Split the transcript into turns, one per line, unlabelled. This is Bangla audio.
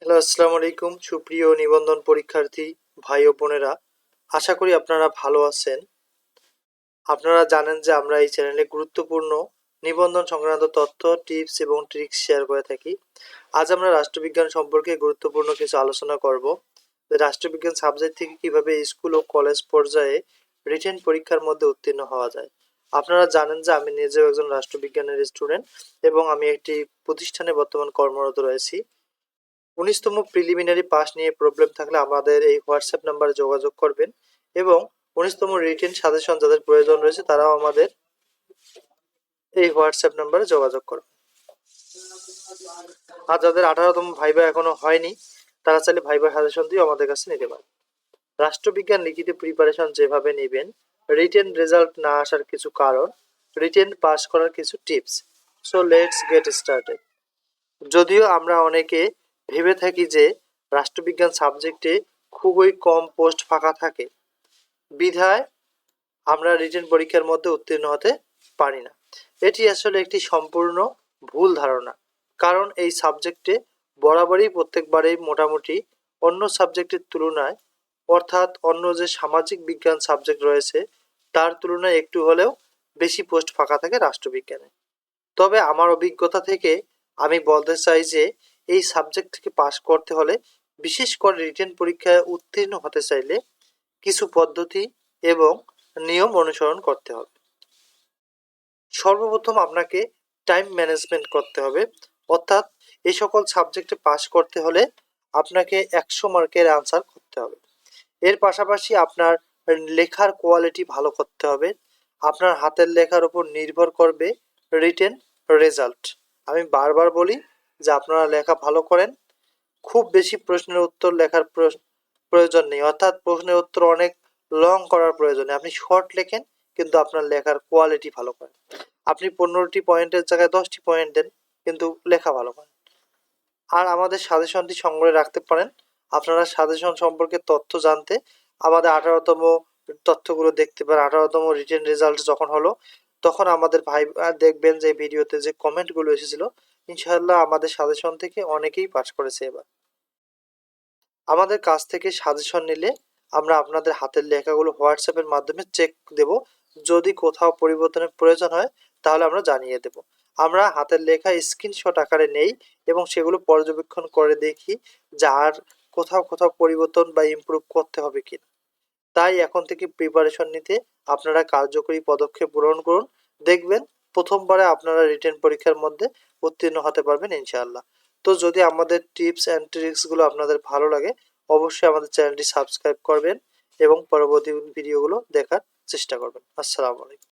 হ্যালো, আসসালামু আলাইকুম সুপ্রিয় নিবন্ধন পরীক্ষার্থী ভাই ও বোনেরা। আশা করি আপনারা ভালো আছেন। আপনারা জানেন যে আমরা এই চ্যানেলে গুরুত্বপূর্ণ নিবন্ধন সংক্রান্ত তথ্য, টিপস এবং ট্রিক্স শেয়ার করে থাকি। আজ আমরা রাষ্ট্রবিজ্ঞান সম্পর্কে গুরুত্বপূর্ণ কিছু আলোচনা করব। রাষ্ট্রবিজ্ঞান সাবজেক্ট থেকে কিভাবে স্কুল ও কলেজ পর্যায়ে রিটেন পরীক্ষার মধ্যে উত্তীর্ণ হওয়া যায়। আপনারা জানেন যে আমি নিজেও একজন রাষ্ট্রবিজ্ঞানের স্টুডেন্ট এবং আমি একটি প্রতিষ্ঠানে বর্তমান কর্মরত রয়েছি। ১৯তম প্রিলিমিনারি পাস নিয়ে প্রবলেম থাকলে আমাদের এই হোয়াটসঅ্যাপ নাম্বারে যোগাযোগ করবেন এবং ১৯তম রিটেন সাজেশন যাদের প্রয়োজন রয়েছে তারাও আমাদের এই হোয়াটসঅ্যাপ নাম্বারে যোগাযোগ করবেন। আর যাদের ১৮তম ভাইবা এখনো হয়নি তারা চাইলে ভাইবা সাজেশন দিয়ে আমাদের কাছে নিতে পারেন। রাষ্ট্রবিজ্ঞান লিখিত প্রিপারেশন যেভাবে নেবেন, রিটেন রেজাল্ট না আসার কিছু কারণ, রিটেন পাস করার কিছু tips. So let's get started. যদিও আমরা অনেকে ভেবে থাকি যে রাষ্ট্রবিজ্ঞান সাবজেক্টে খুবই কম পোস্ট ফাঁকা থাকে, বিধায় আমরা রিটেন পরীক্ষার মধ্যে উত্তীর্ণ হতে পারি না। এটি আসলে একটি সম্পূর্ণ ভুল ধারণা। কারণ এই সাবজেক্টে বরাবরই প্রত্যেকবারেই মোটামুটি অন্য সাবজেক্টের তুলনায়, অর্থাৎ অন্য যে সামাজিক বিজ্ঞান সাবজেক্ট রয়েছে তার তুলনায় একটু হলেও বেশি পোস্ট ফাঁকা থাকে রাষ্ট্রবিজ্ঞানে। তবে আমার অভিজ্ঞতা থেকে আমি বলতে চাই যে এই সাবজেক্ট থেকে পাশ করতে হলে, বিশেষ করে রিটেন পরীক্ষায় উত্তীর্ণ হতে চাইলে কিছু পদ্ধতি এবং নিয়ম অনুসরণ করতে হবে। সর্বপ্রথম আপনাকে টাইম ম্যানেজমেন্ট করতে হবে, অর্থাৎ এই সকল সাবজেক্টে পাশ করতে হলে আপনাকে ১০০ মার্কের আনসার করতে হবে। এর পাশাপাশি আপনার লেখার কোয়ালিটি ভালো করতে হবে। আপনার হাতের লেখার উপর নির্ভর করবে রিটেন রেজাল্ট। আমি বারবার বলি যে আপনারা লেখা ভালো করেন, খুব বেশি প্রশ্নের উত্তর লেখার প্রয়োজন নেই, অর্থাৎ প্রশ্নের উত্তর অনেক লং করার প্রয়োজন নেই। আপনি শর্ট লেখেন কিন্তু আপনার লেখার কোয়ালিটি ভালো করেন। আপনি ১৫টি পয়েন্টের জায়গায় ১০টি পয়েন্ট দেন কিন্তু লেখা ভালো করেন। আর আমাদের সাজেশনটি সংগ্রহে রাখতে পারেন। আপনারা সাজেশন সম্পর্কে তথ্য জানতে আমাদের ১৮তম তথ্যগুলো দেখতে পারেন। ১৮তম রিটেন রেজাল্ট যখন হলো তখন আমাদের ভাই দেখবেন যে ভিডিওতে যে কমেন্টগুলো এসেছিল, ইনশাআল্লাহ আমাদের সাজেশন থেকে অনেকেই পাস করেছে এবার। আমাদের কাছ থেকে সাজেশন নিলে আমরা আপনাদের হাতের লেখাগুলো হোয়াটসঅ্যাপের মাধ্যমে চেক দেব। যদি কোথাও পরিবর্তনের প্রয়োজন হয় তাহলে আমরা জানিয়ে দেব। আমরা হাতের লেখা স্ক্রিনশট আকারে নেই এবং সেগুলো পর্যবেক্ষণ করে দেখি যে আর কোথাও কোথাও পরিবর্তন বা ইমপ্রুভ করতে হবে কিনা। তাই এখন থেকে প্রিপারেশন নিতে আপনারা কার্যকরী পদক্ষেপ গ্রহণ করুন। দেখবেন প্রথমবারে আপনারা রিটেন পরীক্ষার মধ্যে উত্তীর্ণ হতে পারবেন ইনশাআল্লাহ। তো যদি আমাদের টিপস অ্যান্ড ট্রিক্সগুলো আপনাদের ভালো লাগে অবশ্যই আমাদের চ্যানেলটি সাবস্ক্রাইব করবেন এবং পরবর্তী ভিডিওগুলো দেখার চেষ্টা করবেন। আসসালামু আলাইকুম।